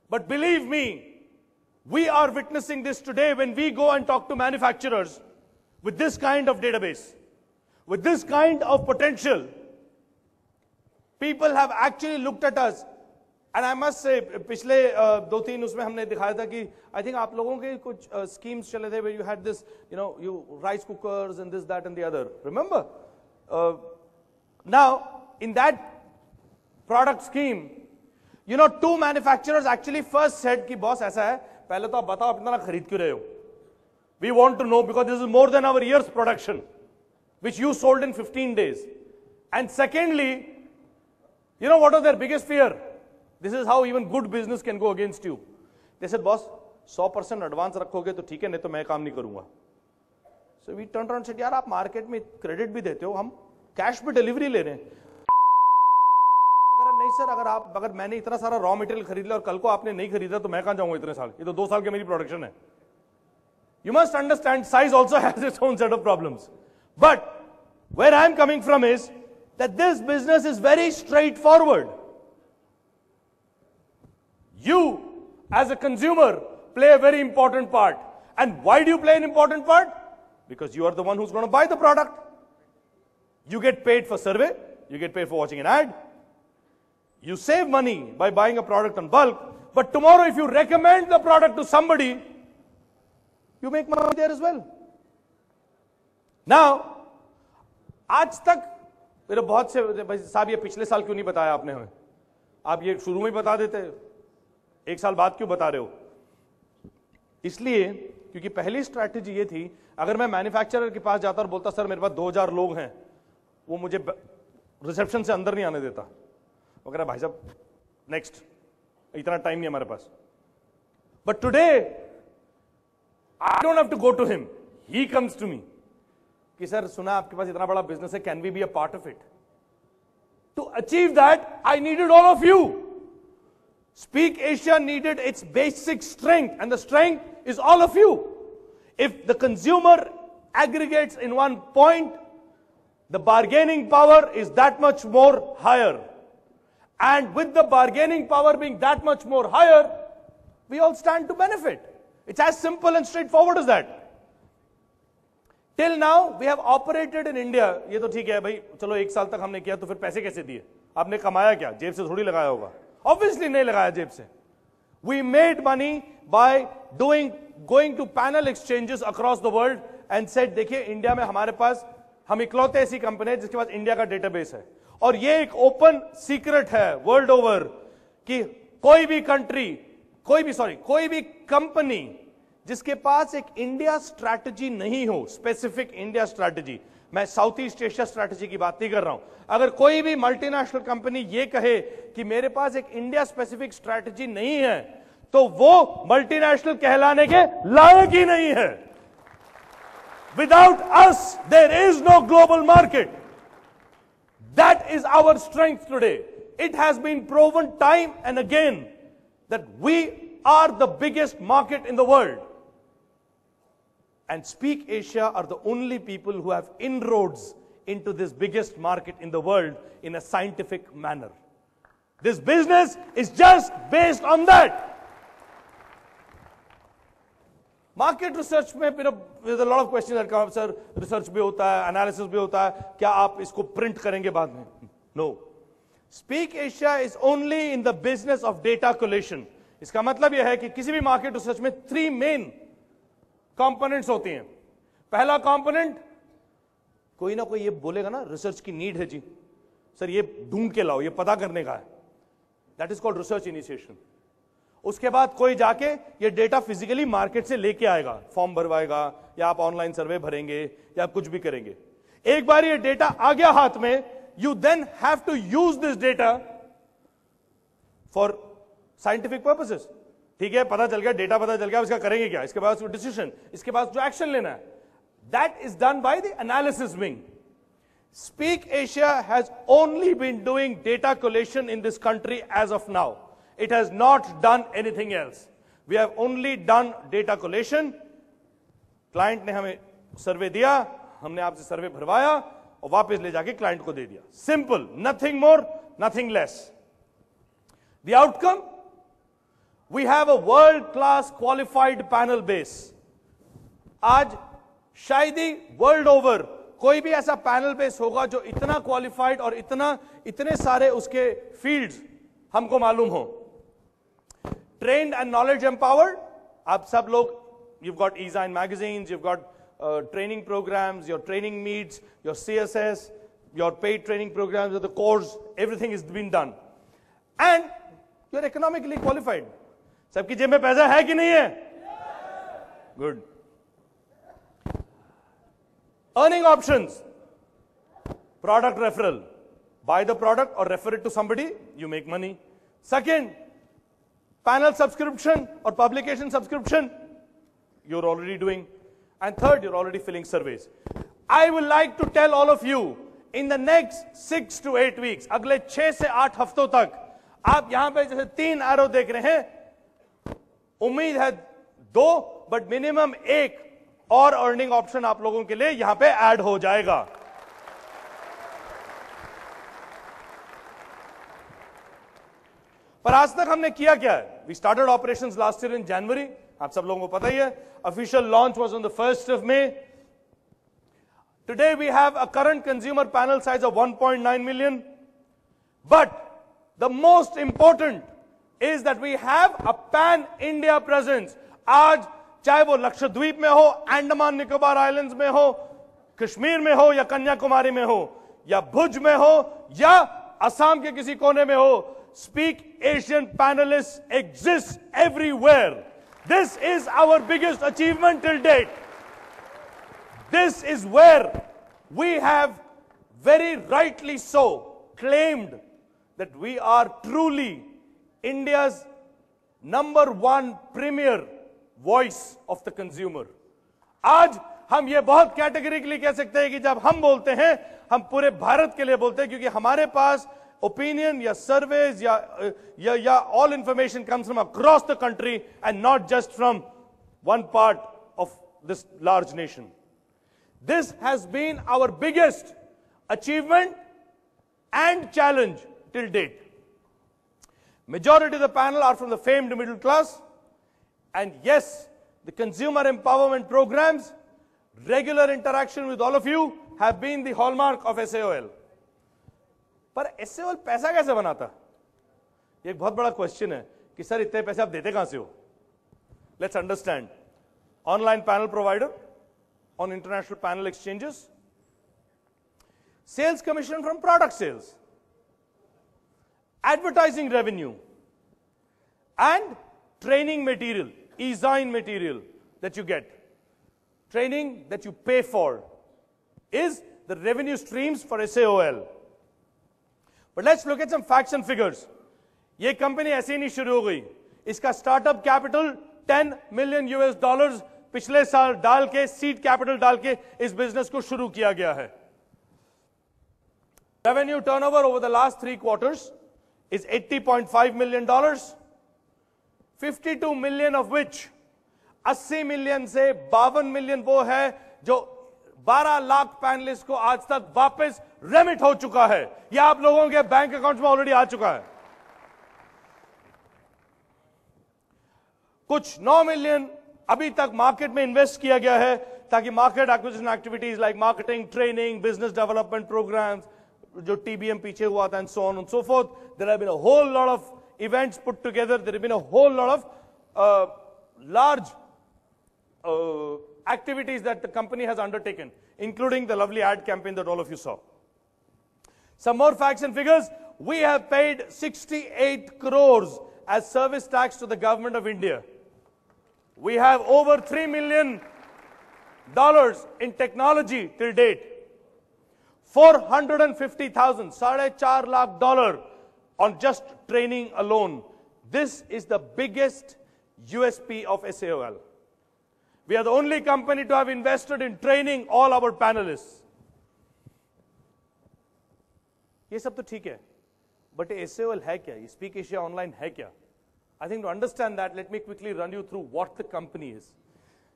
But believe me, we are witnessing this today when we go and talk to manufacturers with this kind of database, with this kind of potential. People have actually looked at us. And I must say, पिछले 2-3 उसमें हमने दिखाया था कि I think आप लोगों के कुछ schemes चले थे where you had this, you rice cookers and this, that and the other. Remember? Now, in that product scheme, 2 manufacturers actually first said कि boss ऐसा है, पहले तो आप बताओ आप इतना खरीद क्यों रहे हो? We want to know because this is more than our year's production, which you sold in 15 days. And secondly, what was their biggest fear? This is how even good business can go against you. They said, boss, 100% advance रखोगे तो ठीक है, नहीं तो मैं काम नहीं करूंगा. So we turned around and said, यार आप मार्केट में क्रेडिट भी देते हो, हम कैश पे डिलीवरी ले रहे हैं. नहीं सर, अगर मैंने इतना सारा रॉ मटेरियल खरीद लिया और कल को आपने नहीं खरीदा तो मैं कहां जाऊंगा इतने साल? ये तो 2 साल की मेरी प्रोडक्शन है. You must understand, size also has its own set of problems. But where I am coming from is that this business is very straightforward. You, as a consumer, play a very important part. And why do you play an important part? Because you are the one who's going to buy the product. You get paid for survey. You get paid for watching an ad. You save money by buying a product in bulk. But tomorrow, if you recommend the product to somebody, you make money there as well. Now, आज तक मेरे बहुत से भाई साहब ये पिछले साल क्यों नहीं बताया आपने हमें? आप ये शुरू में बता देते, 1 साल बाद क्यों बता रहे हो? इसलिए क्योंकि पहली स्ट्रैटेजी ये थी, अगर मैं मैन्युफैक्चरर के पास जाता और बोलता सर मेरे पास 2000 लोग हैं, वो मुझे रिसेप्शन से अंदर नहीं आने देता, वो कह रहा भाई साहब नेक्स्ट, इतना टाइम नहीं हमारे पास. But today I don't have to go to him, he comes to me कि सर सुना आपके पास इतना बड़ा बिजनेस है, can we be a part of it? To achieve that I needed all of you. Speak Asia needed its basic strength, and the strength is all of you. If the consumer aggregates in one point, the bargaining power is that much more higher. And with the bargaining power being that much more higher, we all stand to benefit. It's as simple and straightforward as that. Till now, we have operated in India. ये तो ठीक है भाई, चलो 1 साल तक हमने किया तो फिर पैसे कैसे दिए? आपने कमाया क्या? जेब से थोड़ी लगाया होगा. Obviously नहीं लगाया जेब से. We made money by going to panel exchanges across the world and said, देखिए इंडिया में हमारे पास, हम इकलौते ऐसी कंपनी है जिसके पास इंडिया का डेटाबेस है. और ये एक ओपन सीक्रेट है वर्ल्ड ओवर कि कोई भी कंट्री, कोई भी कंपनी जिसके पास एक इंडिया स्ट्रैटेजी नहीं हो, स्पेसिफिक इंडिया स्ट्रैटेजी, मैं साउथ ईस्ट एशिया स्ट्रैटेजी की बात नहीं कर रहा हूं, अगर कोई भी मल्टीनेशनल कंपनी ये कहे कि मेरे पास एक इंडिया स्पेसिफिक स्ट्रैटेजी नहीं है, तो वो मल्टीनेशनल कहलाने के लायक ही नहीं है. Without us there is no global market. That is our strength today. It has been proven time and again that we are the biggest market in the world. And Speak Asia are the only people who have inroads into this biggest market in the world in a scientific manner. This business is just based on that. Market research में there's a lot of questions that come up, sir. Research भी होता है, analysis भी होता है, क्या आप इसको print करेंगे बाद में? No. Speak Asia is only in the business of data collation. इसका मतलब यह है कि किसी भी market research में 3 main कंपोनेंट्स होती हैं. पहला कंपोनेंट, कोई ना कोई ये बोलेगा ना रिसर्च की नीड है जी, सर ये ढूंढ के लाओ, ये पता करने का है. That is called research initiation. उसके बाद कोई जाके ये डेटा फिजिकली मार्केट से लेके आएगा, फॉर्म भरवाएगा, या आप ऑनलाइन सर्वे भरेंगे, या आप कुछ भी करेंगे. एक बार ये डेटा आ गया हाथ में, you then have to use this data for scientific purposes. ठीक है, पता चल गया, डेटा पता चल गया, इसका करेंगे क्या, इसके बाद डिसीजन, इसके बाद जो एक्शन लेना है, that is done by the analysis wing. Speak Asia has only been doing data collation in this country as of now. It has not done anything else. We have only done data collation. Client ने हमें सर्वे दिया, हमने आपसे सर्वे भरवाया और वापस ले जाके क्लाइंट को दे दिया. Simple, nothing more, nothing less. The outcome, We have a world-class qualified panel base. आज शायद ही वर्ल्ड ओवर कोई भी ऐसा पैनल बेस होगा जो इतना क्वालिफाइड और इतने सारे उसके फील्ड्स हमको मालूम हो. Trained and knowledge empowered. आप सब लोग, you've got e-Zine magazines, you've got training programs, your training meets, your CSS, your paid training programs, the course, everything is been done. And you're economically qualified. सबकी जेब में पैसा है कि नहीं है? Good. Earning options. Product referral. Buy the product or refer it to somebody, you make money. Second, panel subscription or publication subscription, you're already doing. And third, you're already filling surveys. I would like to tell all of you, in the next 6 to 8 weeks, अगले 6 से 8 हफ्तों तक, आप यहां पे जैसे 3 arrow देख रहे हैं, उम्मीद है 2, बट मिनिमम 1 और अर्निंग ऑप्शन आप लोगों के लिए यहां पे ऐड हो जाएगा. पर आज तक हमने किया क्या है? We started operations last year in January. आप सब लोगों को पता ही है. Official launch was on the 1st of May. Today we have a current consumer panel size of 1.9 million. But the most important is that we have a pan-India presence. आज चाहे वो लक्षद्वीप में हो, अंडमान निकोबार आइलैंड्स में हो, कश्मीर में हो या कन्याकुमारी में हो, या भुज में हो या असम के किसी कोने में हो, Speak Asian panelists exist everywhere. This is our biggest achievement till date. This is where we have very rightly so claimed that we are truly India's #1 premier voice of the consumer. आज हम ये बहुत categorically कह सकते हैं कि जब हम बोलते हैं, हम पूरे भारत के लिए बोलते हैं, क्योंकि हमारे पास opinion, या surveys, या all information comes from across the country and not just from one part of this large nation. This has been our biggest achievement and challenge till date. Majority of the panel are from the famed middle class, and yes, the consumer empowerment programs, regular interaction with all of you have been the hallmark of SAOL. पर SAOL पैसा कैसे बनाता? ये एक बहुत बड़ा question है कि सर इतने पैसे आप देते कहां से हो? Let's understand. Online panel provider on international panel exchanges, sales commission from product sales, advertising revenue, and training material, e-Zine material that you get. Training that you pay for is the revenue streams for SAOL. But let's look at some facts and figures. ये company ऐसे ही नहीं शुरू हो गई. इसका startup capital $10 million पिछले साल डाल के, सीड कैपिटल डाल के इस बिजनेस को शुरू किया गया है. Revenue turnover over the last 3 quarters is $80.5 million, 52 million of which 80 million से 52 million वो है जो 12 लाख पैनलिस्ट को आज तक वापस रेमिट हो चुका है. यह आप लोगों के बैंक अकाउंट्स में ऑलरेडी आ चुका है. कुछ 9 मिलियन अभी तक मार्केट में इन्वेस्ट किया गया है ताकि market acquisition activities like marketing, training, business development programmes, जो टीबीएम पीछे हुआ था, and so on and so forth. There have been a whole lot of events put together. There have been a whole lot of large activities that the company has undertaken, including the lovely ad campaign that all of you saw. Some more facts and figures. We have paid 68 crores as service tax to the government of India. We have over $3 million in technology till date. 450,000, $4.5 lakh on just training alone. This is the biggest USP of SAOL. We are the only company to have invested in training all our panelists. ये सब तो ठीक है, but SAOL है क्या? ये Speak Asia Online है क्या? I think to understand that, let me quickly run you through what the company is.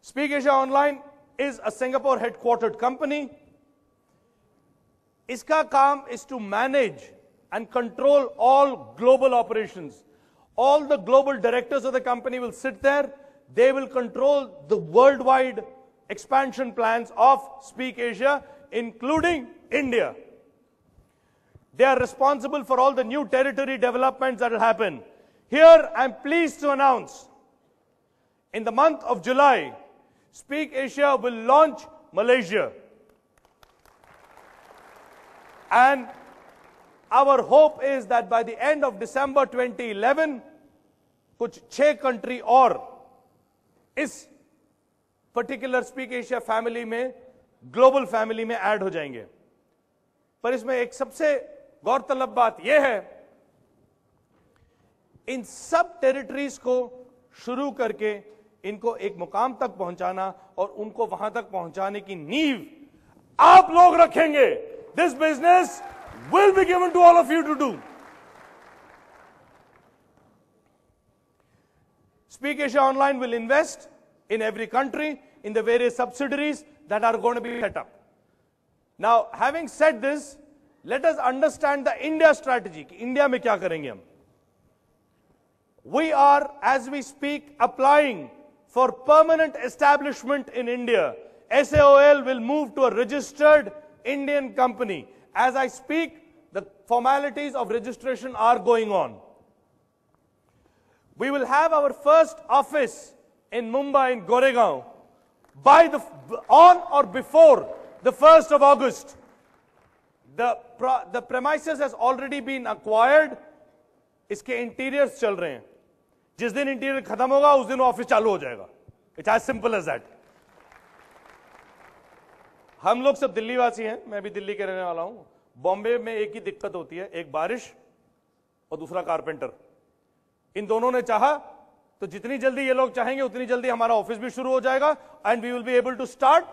Speak Asia Online is a Singapore headquartered company. इसका काम is to manage and control all global operations. All the global directors of the company will sit there. They will control the worldwide expansion plans of Speak Asia, including India. They are responsible for all the new territory developments that will happen. Here, I'm pleased to announce, in the month of July, Speak Asia will launch Malaysia. And our hope is that by the end of December 2011, कुछ 6 country और इस particular Speak Asia family में, global family में add हो जाएंगे. पर इसमें एक सबसे गौरतलब बात यह है, इन सब टेरिटरीज को शुरू करके इनको एक मुकाम तक पहुंचाना और उनको वहां तक पहुंचाने की नींव आप लोग रखेंगे. This business will be given to all of you to do. Speak Asia Online will invest in every country in the various subsidiaries that are going to be set up. Now, having said this, let us understand the India strategy. India में क्या करेंगे हम? We are, as we speak, applying for permanent establishment in India. SAOL will move to a registered Indian company. As I speak, the formalities of registration are going on. We will have our first office in Mumbai, in Goregaon, on or before the 1st of August. The premises has already been acquired. इसके interiors चल रहे हैं. जिस दिन interior खत्म होगा उस दिन ऑफिस चालू हो जाएगा. It's as simple as that. हम लोग सब दिल्ली वासी हैं, मैं भी दिल्ली के रहने वाला हूं. बॉम्बे में एक ही दिक्कत होती है, एक बारिश और दूसरा कारपेंटर. इन दोनों ने चाहा तो जितनी जल्दी ये लोग चाहेंगे उतनी जल्दी हमारा ऑफिस भी शुरू हो जाएगा and we will be able to start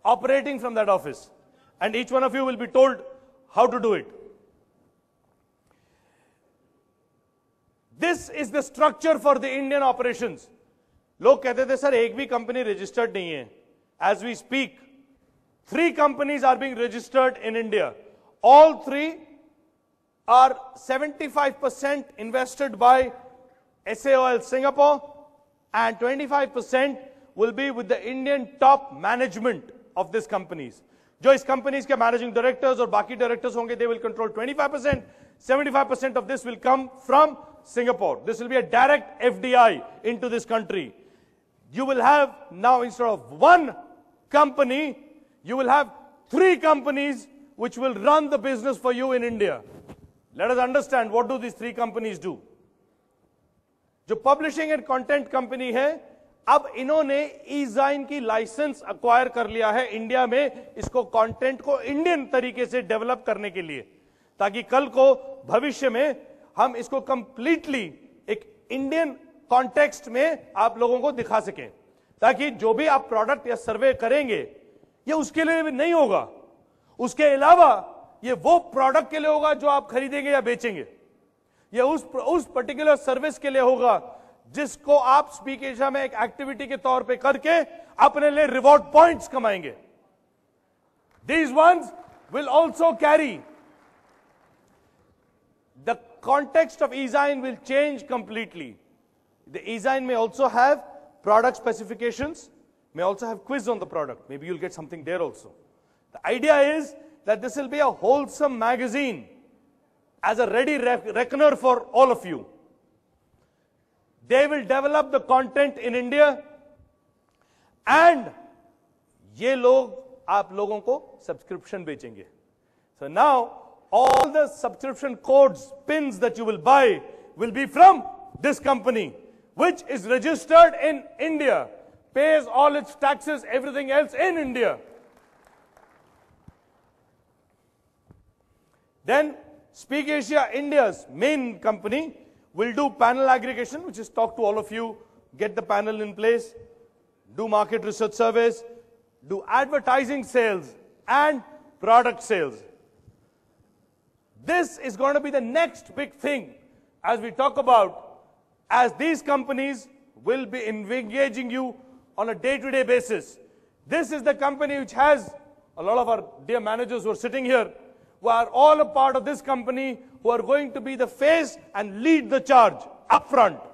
operating from that office and each one of you will be told how to do it. This is the structure for the Indian operations. लोग कहते थे sir एक भी company registered नहीं है. As we speak 3 companies are being registered in India. All 3 are 75% invested by SAOL Singapore and 25% will be with the Indian top management of these companies. जो इस companies के managing directors और बाकी directors होंगे, they will control 25%. 75% of this will come from Singapore. This will be a direct FDI into this country. You will have now, instead of 1 company, you will have 3 companies which will run the business for you in India. Let us understand what do these 3 companies do. जो publishing and content company है, अब इन्होंने ईजाइन की licence acquire कर लिया है India में, इसको कंटेंट को इंडियन तरीके से डेवलप करने के लिए, ताकि कल को भविष्य में हम इसको कंप्लीटली एक इंडियन कॉन्टेक्स्ट में आप लोगों को दिखा सकें, ताकि जो भी आप प्रोडक्ट या सर्वे करेंगे ये उसके लिए भी नहीं होगा, उसके अलावा ये वो प्रोडक्ट के लिए होगा जो आप खरीदेंगे या बेचेंगे, ये उस पर्टिकुलर सर्विस के लिए होगा जिसको आप स्पीक एशिया में एक एक्टिविटी के तौर पे करके अपने लिए रिवॉर्ड पॉइंट्स कमाएंगे. These ones will also carry the context of e-Zine will change completely. The e-Zine may also have product specifications, may also have quiz on the product. Maybe you'll get something there also. The idea is that this will be a wholesome magazine as a ready reckoner for all of you. They will develop the content in India and ये लोग आप लोगों को subscription बेचेंगे. So now all the subscription codes, pins that you will buy will be from this company, which is registered in India, pays all its taxes, everything else in India. Then Speak Asia, India's main company, will do panel aggregation, which is talk to all of you, get the panel in place, do market research surveys, do advertising sales and product sales. This is going to be the next big thing as we talk about, as these companies will be engaging you on a day-to-day basis. This is the company which has a lot of our dear managers who are sitting here, who are all a part of this company, who are going to be the face and lead the charge upfront.